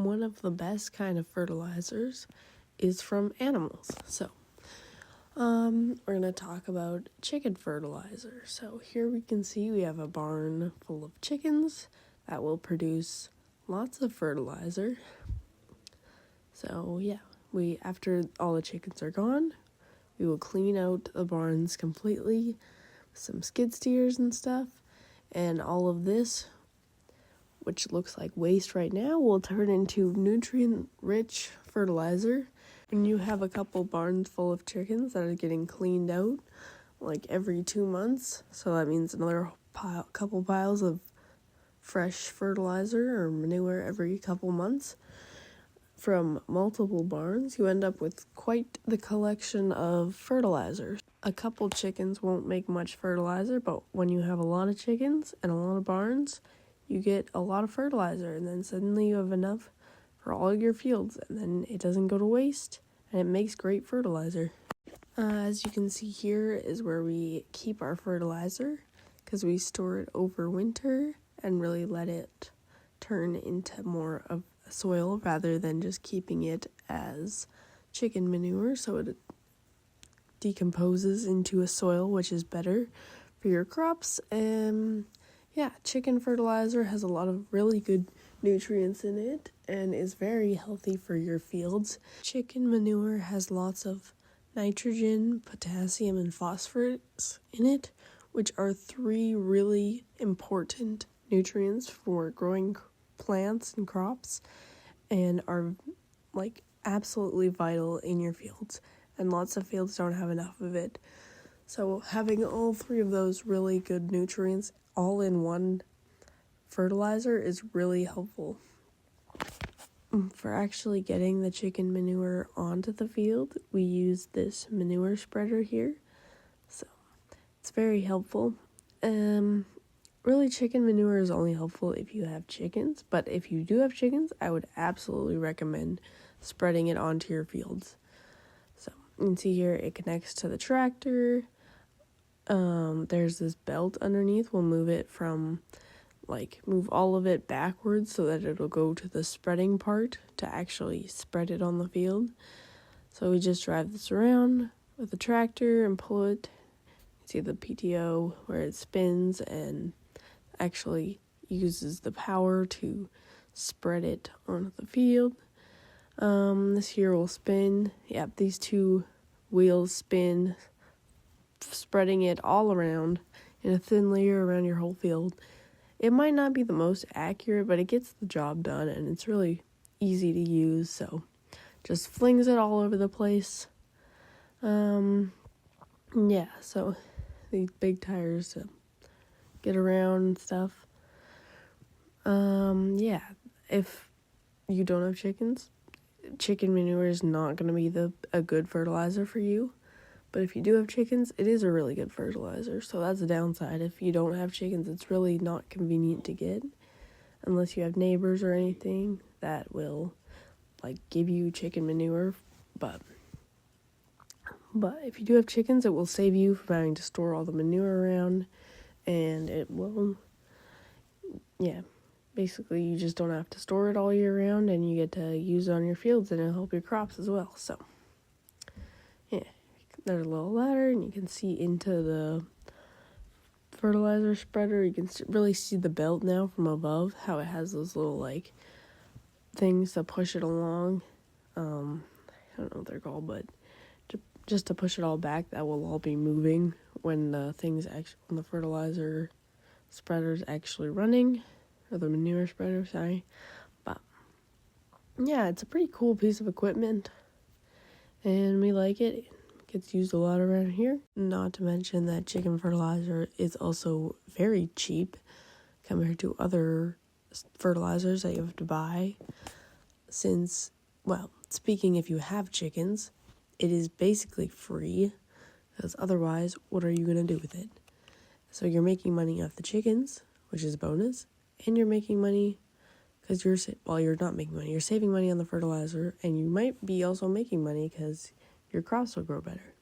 one of the best kind of fertilizers is from animals. So, we're going to talk about chicken fertilizer. So here we can see we have a barn full of chickens that will produce lots of fertilizer. So yeah, after all the chickens are gone, we will clean out the barns completely with some skid steers and stuff, and all of this, which looks like waste right now, will turn into nutrient-rich fertilizer. When you have a couple barns full of chickens that are getting cleaned out like every 2 months, so that means another couple piles of fresh fertilizer or manure every couple months from multiple barns, you end up with quite the collection of fertilizer. A couple chickens won't make much fertilizer, but when you have a lot of chickens and a lot of barns, you get a lot of fertilizer, and then suddenly you have enough for all your fields, and then it doesn't go to waste, and it makes great fertilizer. As you can see here is where we keep our fertilizer, because we store it over winter and really let it turn into more of a soil rather than just keeping it as chicken manure, so it decomposes into a soil, which is better for your crops. Yeah, chicken fertilizer has a lot of really good nutrients in it and is very healthy for your fields. Chicken manure has lots of nitrogen, potassium, and phosphorus in it, which are 3 really important nutrients for growing plants and crops, and are like absolutely vital in your fields, and lots of fields don't have enough of it. So having all 3 of those really good nutrients all in one fertilizer is really helpful for actually getting the chicken manure onto the field. We use this manure spreader here, so it's very helpful. Really, chicken manure is only helpful if you have chickens, but if you do have chickens, I would absolutely recommend spreading it onto your fields. So you can see here it connects to the tractor. There's this belt underneath. We'll move all of it backwards so that it'll go to the spreading part to actually spread it on the field. So we just drive this around with the tractor and pull it. You see the PTO where it spins and actually uses the power to spread it onto the field. This here will spin. Yep, these 2 wheels spin, spreading it all around in a thin layer around your whole field. It might not be the most accurate, but it gets the job done, and it's really easy to use, so just flings it all over the place. Yeah, so these big tires to get around and stuff. Yeah, if you don't have chickens, chicken manure is not going to be a good fertilizer for you. But if you do have chickens, it is a really good fertilizer. So that's a downside. If you don't have chickens, it's really not convenient to get unless you have neighbors or anything that will give you chicken manure. But if you do have chickens, it will save you from having to store all the manure around, and it will, basically you just don't have to store it all year round, and you get to use it on your fields, and it'll help your crops as well. So there's a little ladder, and you can see into the fertilizer spreader. You can really see the belt now from above, how it has those little things to push it along. I don't know what they're called, but just to push it all back, that will all be moving when when the fertilizer spreader is actually running, or the manure spreader, sorry. But yeah, it's a pretty cool piece of equipment, and we like it. It's used a lot around here. Not to mention that chicken fertilizer is also very cheap compared to other fertilizers that you have to buy. Speaking if you have chickens, it is basically free, because otherwise, what are you going to do with it? So you're making money off the chickens, which is a bonus, and you're making money because you're not making money. You're saving money on the fertilizer, and you might be also making money because your crops will grow better.